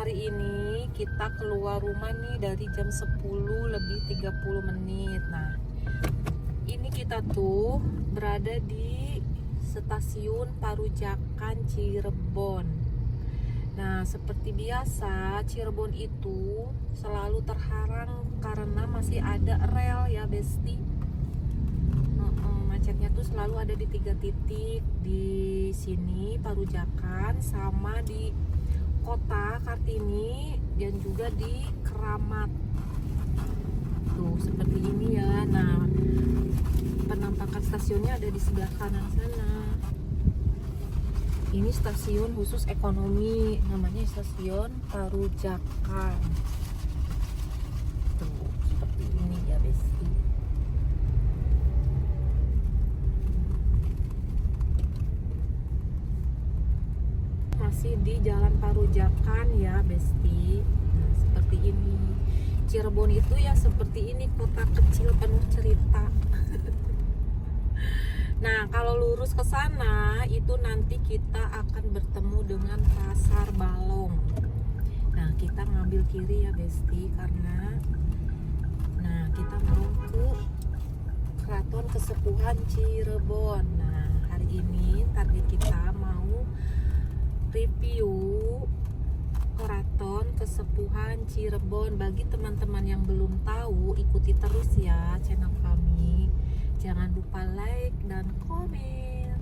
hari ini kita keluar rumah nih dari jam 10 lebih 30 menit. Nah, ini kita tuh berada di stasiun Parujakan Cirebon. Nah, seperti biasa Cirebon itu selalu terhalang karena masih ada rel ya Besti. Macetnya tuh selalu ada di 3 titik, di sini Parujakan sama di Kota Kartini dan juga di Keramat. Tuh seperti ini ya. Nah, penampakan stasiunnya ada di sebelah kanan sana. Ini stasiun khusus ekonomi, namanya stasiun Parujakan. Tuh seperti ini ya Besti. Masih di Jalan Parujakan ya Besti. Nah, seperti ini. Cirebon itu ya seperti ini, kota kecil penuh cerita. Nah, kalau lurus ke sana itu nanti kita akan bertemu dengan Pasar Balong. Nah, kita ngambil kiri ya Besti karena kita mau ke Keraton Kesepuhan Cirebon. Nah, hari ini target kita mau review Keraton Kesepuhan Cirebon. Bagi teman-teman yang belum tahu, ikuti terus ya channel kami. Jangan lupa like dan komen.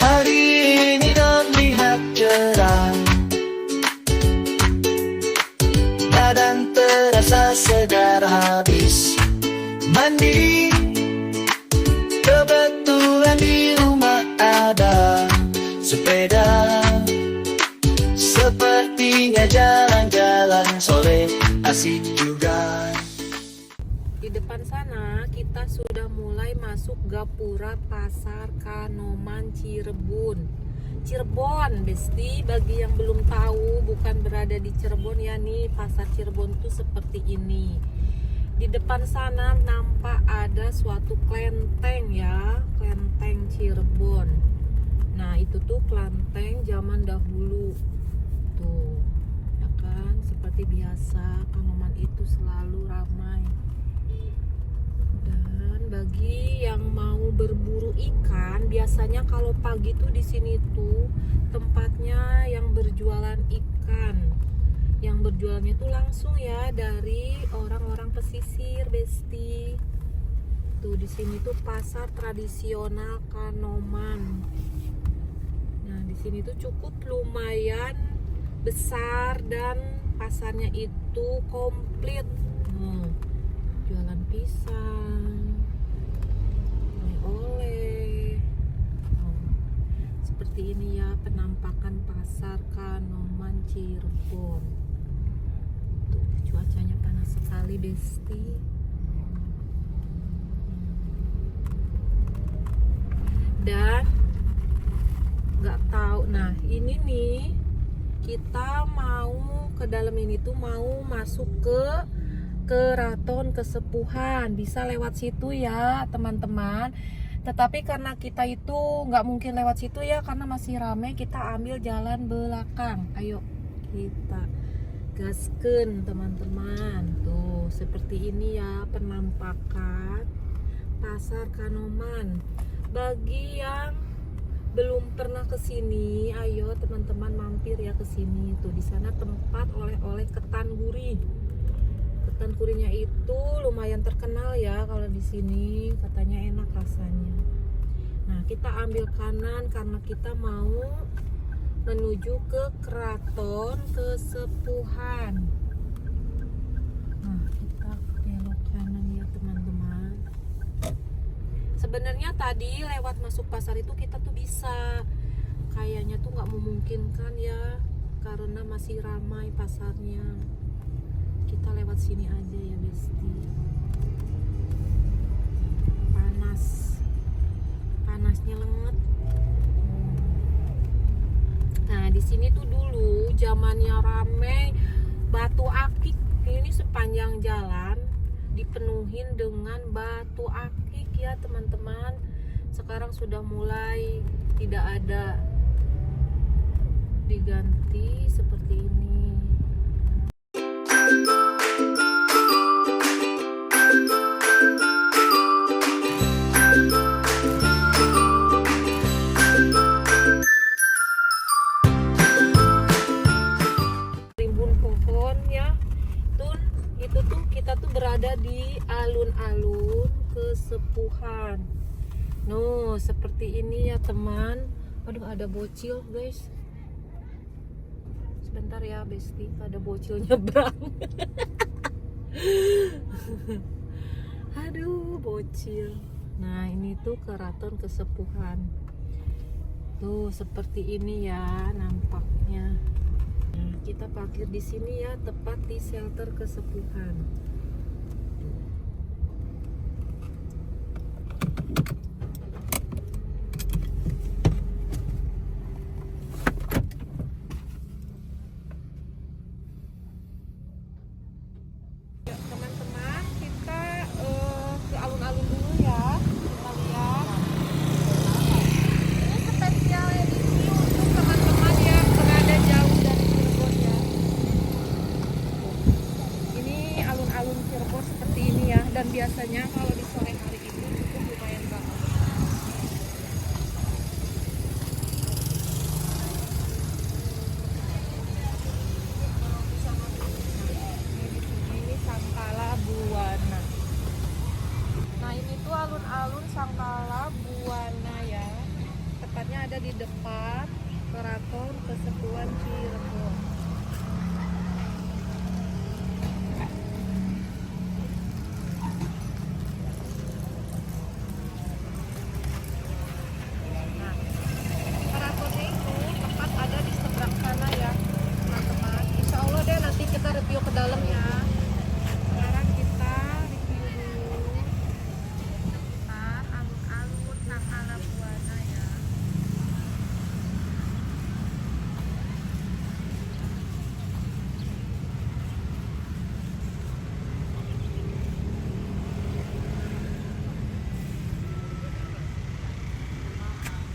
Hari ini terlihat cerah, badan terasa segar habis mandi. Kebetulan di rumah ada sepeda, sepertinya jalan-jalan sore asik juga. Di depan sana kita sudah mulai masuk Gapura Pasar Kanoman Cirebon. Cirebon Besti, bagi yang belum tahu bukan berada di Cirebon ya, nih Pasar Cirebon tuh seperti ini. Di depan sana nampak ada suatu kelenteng ya, kelenteng Cirebon. Nah, itu tuh kelenteng zaman dahulu. Tuh, ya kan, seperti biasa Kanoman itu selalu ramai. Dan bagi yang mau berburu ikan, biasanya kalau pagi tuh di sini tuh tempatnya yang berjualan ikan. Yang berjualnya tuh langsung ya dari orang-orang pesisir Besti. Tuh di sini tuh pasar tradisional Kanoman. Nah, di sini tuh cukup lumayan besar dan pasarnya itu komplit. Jualan pisang, oleh-oleh. Seperti ini ya penampakan pasar Kanoman Cirebon. Tuh, cuacanya panas sekali Besti. Dan nggak tahu. Nah, ini nih kita mau ke dalam ini tuh mau masuk ke Keraton Kesepuhan. Bisa lewat situ ya teman-teman. Tetapi karena kita itu nggak mungkin lewat situ ya karena masih ramai, kita ambil jalan belakang. Ayo kita gaskeun teman-teman. Tuh seperti ini ya penampakan Pasar Kanoman. Bagi yang belum pernah ke sini, ayo teman-teman mampir ya ke sini. Tuh di sana tempat oleh-oleh ketan gurih. Ketan gurihnya itu lumayan terkenal ya kalau di sini, katanya enak rasanya. Nah, kita ambil kanan karena kita mau menuju ke Keraton Kesepuhan. Nah, kita belok kanan ya teman-teman. Sebenarnya tadi lewat masuk pasar itu kita tuh bisa, kayaknya tuh nggak memungkinkan ya karena masih ramai pasarnya. Kita lewat sini aja ya Besti. Panasnya lenget. Nah, di sini tuh dulu zamannya ramai batu akik. Ini sepanjang jalan dipenuhin dengan batu akik ya teman-teman. Sekarang sudah mulai tidak ada, diganti seperti ini. Rimbun pohon ya. Itu tuh kita tuh berada di alun-alun Kesepuhan. No, seperti ini ya teman. Aduh, ada bocil guys. Sebentar ya Besti, ada bocil nyebrang. Aduh, bocil. Nah, ini tuh Keraton Kesepuhan. Tuh seperti ini ya nampaknya. Nah, kita parkir di sini ya, tepat di shelter Kesepuhan. Ya, teman-teman, kita ke alun-alun dulu ya. Kita lihat. Ini spesial edisi untuk teman-teman yang berada jauh dari Cirebon ya. Ini alun-alun Cirebon seperti ini ya, dan biasanya kalau di sore hari itu cukup lumayan ramai. Ini Sangkala Buwana. Nah, ini tuh alun-alun Sangkala Buwana ya. Tepatnya ada di depan Keraton Kesepuhan Cirebon. Nah, keratonnya itu tepat ada di seberang sana ya, teman-teman. Insya Allah deh nanti kita review ke dalam ya. Sekarang kita review dulu sekitar alun-alun Sangkala Buwana ya.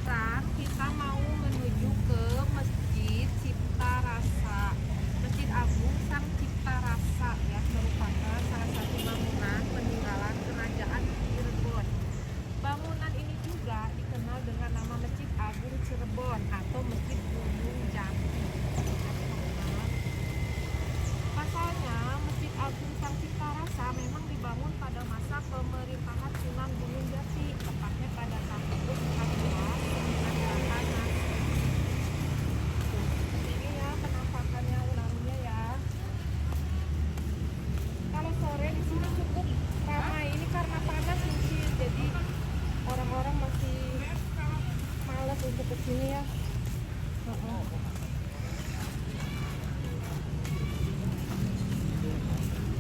Sekarang kita mau menuju ke Masjid Cipta Rasa, Masjid Agung Sang Cipta Rasa ya, merupakan salah satu bangunan peninggalan Kerajaan Cirebon. Bangunan ini juga dikenal dengan nama Masjid Agung Cirebon atau Masjid Gunung Jati. Pasalnya, Masjid Agung Sang Cipta Rasa memang dibangun pada masa pemerintahan Sunan Gunung Jati, tepatnya pada tahun 1498. Ini ya penampakannya alun-alunnya ya. Kalau sore di sini cukup ramai. Ini karena panas mungkin, jadi orang-orang masih malas untuk kesini ya.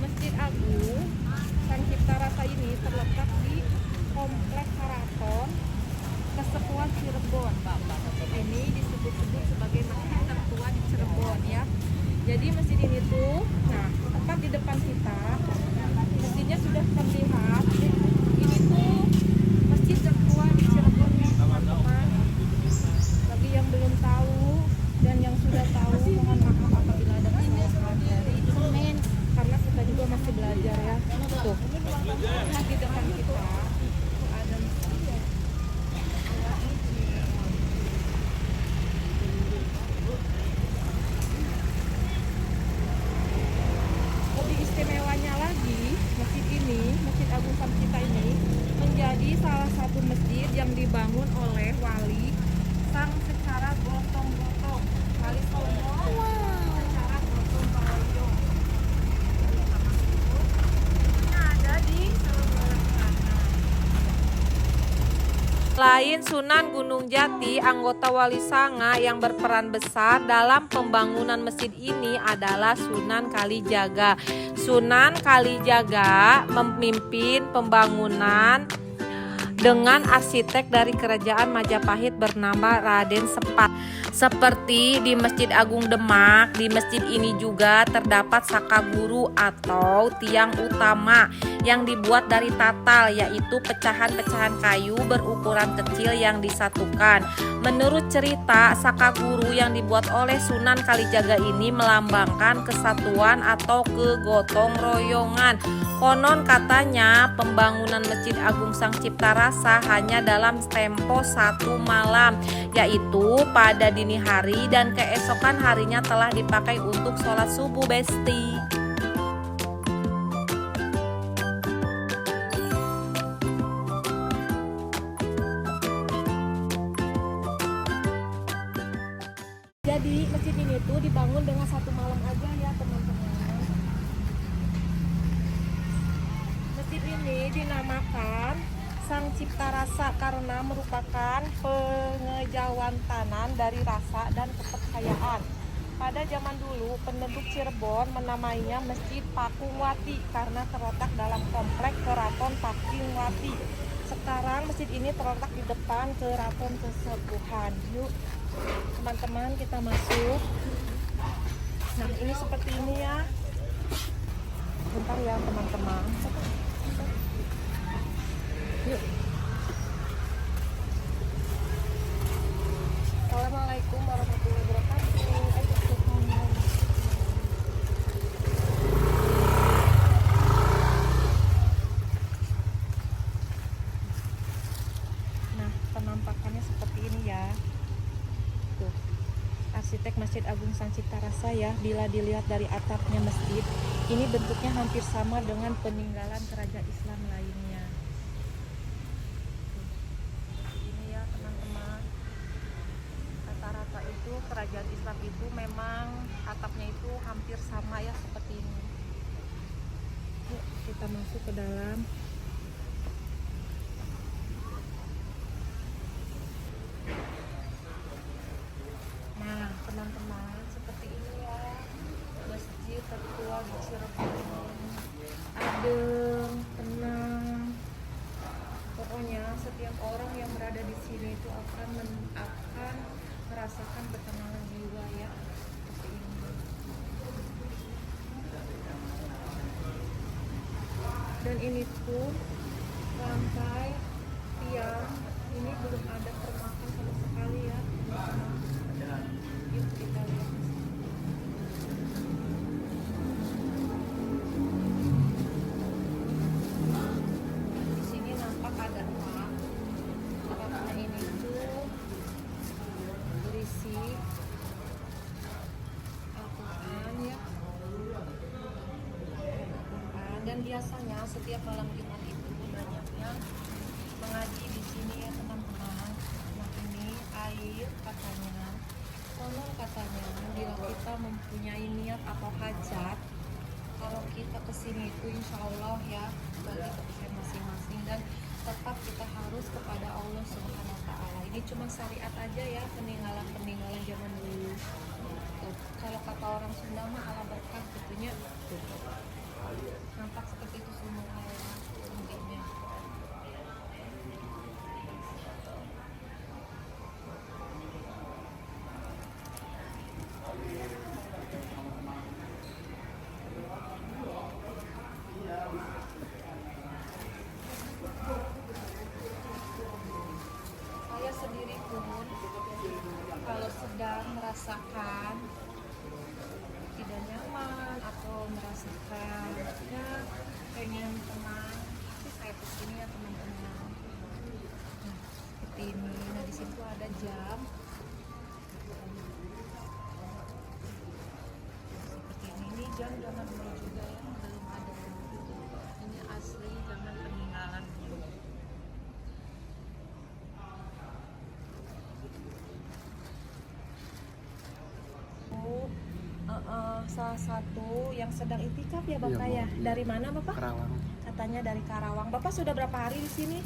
Masjid Agung Sang Cipta Rasa ini terletak di Kompleks Keraton Kesepuhan Cirebon. Ini disebut-sebut sebagai masjid tertua di Cirebon ya. Jadi masjid ini tuh, nah tepat di depan kita, masjidnya sudah terlihat. Ini tuh masjid tertua di Cirebon nih teman-teman. Bagi yang belum tahu dan yang sudah tahu, mohon maaf apabila ada kesalahan dari komen, karena kita juga masih belajar ya. Tuh, di depan kita tuh ada masjid. Lebih istimewanya lagi, masjid ini, Masjid Agung Sang Cipta ini menjadi salah satu masjid yang dibangun oleh wali sang secara gotong-gotong, Wali Songo secara gotong royong. Ini ada di sebelah sana. Selain Sunan Gunung Jati, anggota Wali Sanga yang berperan besar dalam pembangunan masjid ini adalah Sunan Kalijaga. Sunan Kalijaga memimpin pembangunan dengan arsitek dari kerajaan Majapahit bernama Raden Sepat. Seperti di Masjid Agung Demak, di masjid ini juga terdapat saka guru atau tiang utama yang dibuat dari tatal, yaitu pecahan-pecahan kayu berukuran kecil yang disatukan. Menurut cerita, saka guru yang dibuat oleh Sunan Kalijaga ini melambangkan kesatuan atau kegotong royongan. Konon katanya pembangunan Masjid Agung Sang Cipta Rasa hanya dalam tempo 1 malam, yaitu pada dini hari dan keesokan harinya telah dipakai untuk sholat subuh, Besti. Jadi masjid ini tuh dibangun dengan 1 malam aja ya teman-teman. Masjid ini dinamakan Sang Cipta Rasa karena merupakan pengejawantanan dari rasa dan kepercayaan. Pada zaman dulu penduduk Cirebon menamainya Masjid Pakungwati karena terletak dalam komplek Keraton Pakungwati. Sekarang masjid ini terletak di depan Keraton Kesepuhan. Yuk teman-teman kita masuk. Nah ini seperti ini ya. Bentar ya teman-teman. Yuk. Assalamualaikum warahmatullahi wabarakatuh. Nah penampakannya seperti ini ya. Tuh, arsitek Masjid Agung Sang Cipta Rasa ya. Bila dilihat dari atapnya masjid, ini bentuknya hampir sama dengan peninggalan kerajaan Islam lainnya. Kerajaan Islam itu memang atapnya itu hampir sama ya seperti ini. Yuk kita masuk ke dalam. Nah teman-teman seperti ini ya masjid tertua di Cirebon. Adem, tenang. Pokoknya setiap orang yang berada di sini itu akan merasakan ketenangan jiwa ya seperti ini. Dan ini tuh lantai tiang ini belum ada permakan sama sekali ya. Yuk kita lihat. Di sini nampak ada rak. Raknya ini tuh berisi Al-Quran ya. Dan biasanya setiap malam Jumat itu banyak yang mengaji di sini ya teman-teman. Nah ini air katanya, konon katanya bila kita mempunyai niat atau hajat, kalau kita kesini itu insya Allah ya bagi kepercayaan masing-masing, dan tetap kita harus kepada Allah Subhanahu wa Ta'ala. Ini cuma syariat aja ya, peninggalan zaman dulu. Tuh, kalau kata orang Sunda mah ala berkah tentunya. Nampak seperti itu semua bentuknya. Saya sendiri pun kalau sedang merasakan tidak nyaman atau merasakan ya pengen tenang, pasti saya kesini ya teman-teman. Nah seperti ini. Nah di situ ada jam seperti ini jam zaman dulu juga ya, belum ada. Ini asli zaman peninggalan dulu. Salah satu yang sedang itikaf ya Bapak ya. Dari mana Bapak? Karawang. Katanya dari Karawang. Bapak sudah berapa hari di sini?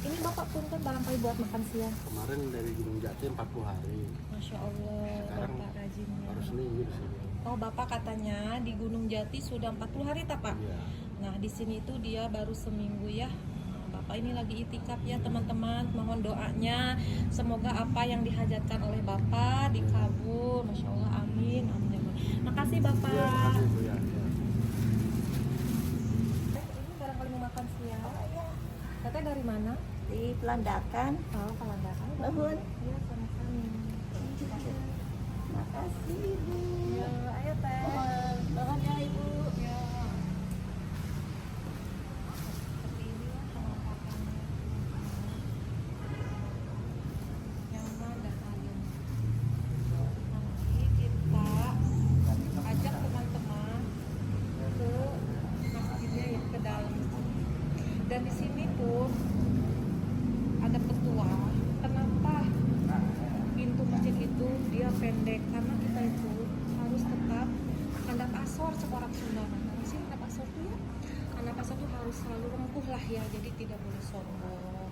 Ini Bapak punten barangkali buat makan siang. Kemarin dari Gunung Jati 40 hari. Masya Allah, Sekarang Bapak rajinnya. baru seminggu di sini. Oh Bapak katanya di Gunung Jati sudah 40 hari tak Pak? Iya. Nah di sini tuh dia baru seminggu ya. Bapak Bapak ini lagi itikaf ya teman-teman. Mohon doanya semoga apa yang dihajatkan oleh Bapak dikabul. Masya Allah, amin, amin ya Allah. Makasih Bapak. Iya, makasih Bu ya. Iya. Ini barangkali mau makan siang. Teteh dari mana? Di Pelandakan. Oh, Pelandakan. Nuhun. Iya, sama-sama. Makasih Ibu. Ya, ayo teh. Mohon ya Ibu. Ya. Seperti ini ya penampakannya. Nyaman dan adem. Nanti kita ajak teman-teman ke masjidnya ya, ke dalam. Dan di sini pun ada petua. Kenapa pintu masjid itu dia pendek? Karena kita itu harus tetap handap asor seorang Sunda. Nah, di sini handap asor tuh ya, handap asor tuh harus selalu rengkuh lah ya, jadi tidak boleh sombong.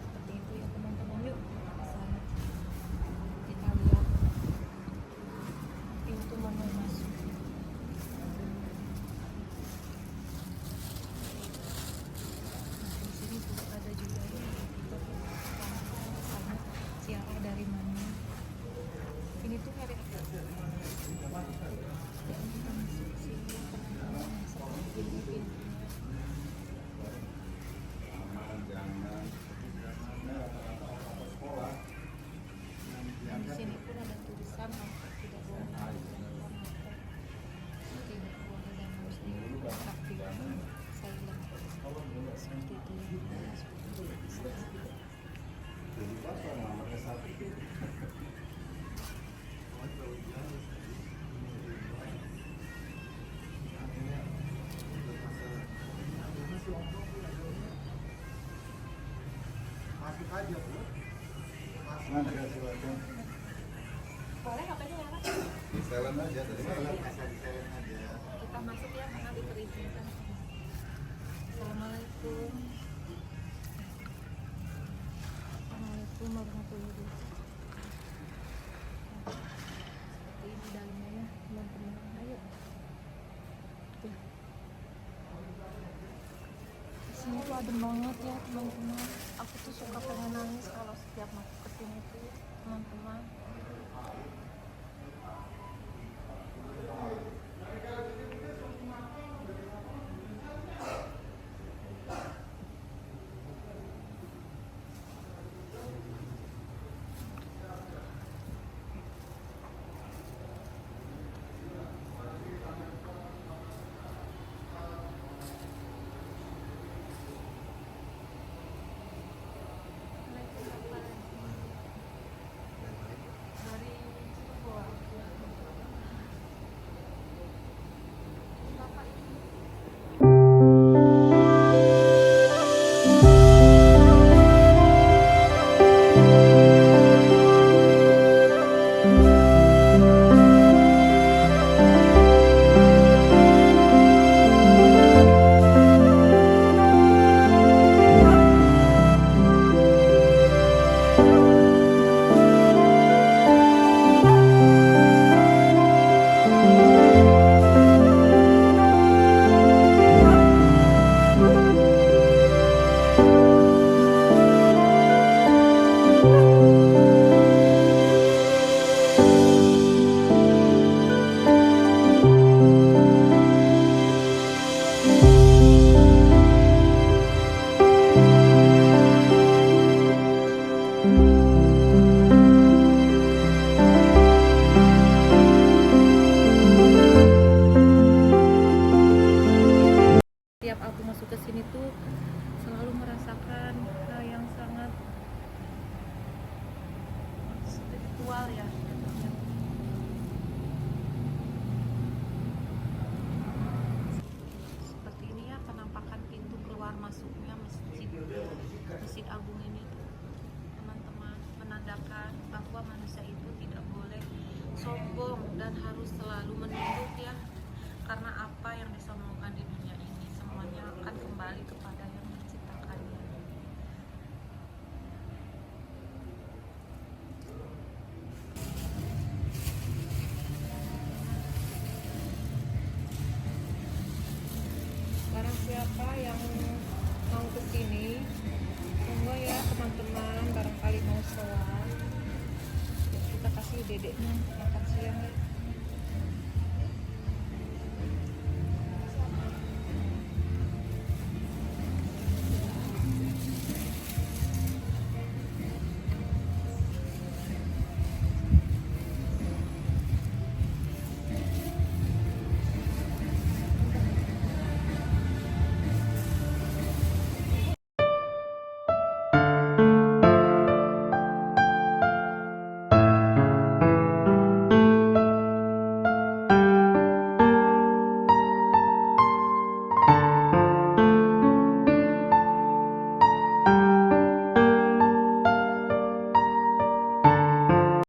Seperti itu ya teman-teman. Yuk ke sana. Kita lihat pintu mana masuk. Di sini juga ada juga ya, kita sama siapa dari mana. Ini tuh hari apa? Kita masuk sini teman-teman, seperti ini pintunya. Dan di sini pun ada tulisan tidak boleh menggunakan motor, tidak boleh dan harus diaktifkan silent. Seperti itu ya. Seperti itu. Boleh HP-nya nyala? Kita masuk ya karena diizinkan. Assalamualaikum. Assalamualaikum warahmatullahi wabarakatuh. Seperti ini dalamnya ya teman-teman. Ayo. Tuh. Di sini tuh adem banget ya teman-teman. Aku tuh suka pengen nangis kalau setiap masuk ke sini tuh teman-teman. Dari Cirebon. Bapak ini setiap aku masuk ke sini tuh selalu merasakan hal yang sangat spiritual ya. Seperti ini ya penampakan pintu keluar masuknya Masjid Agung ini tuh, teman-teman, menandakan bahwa manusia itu tidak boleh sombong dan harus selalu menunduk ya, karena apa yang disombongkan di dunia ini semuanya akan kembali kepada yang menciptakannya. Barang siapa yang mau ke sini. Tunggu ya teman-teman, barangkali mau soal. Kita kasih dedeknya makan siang ya.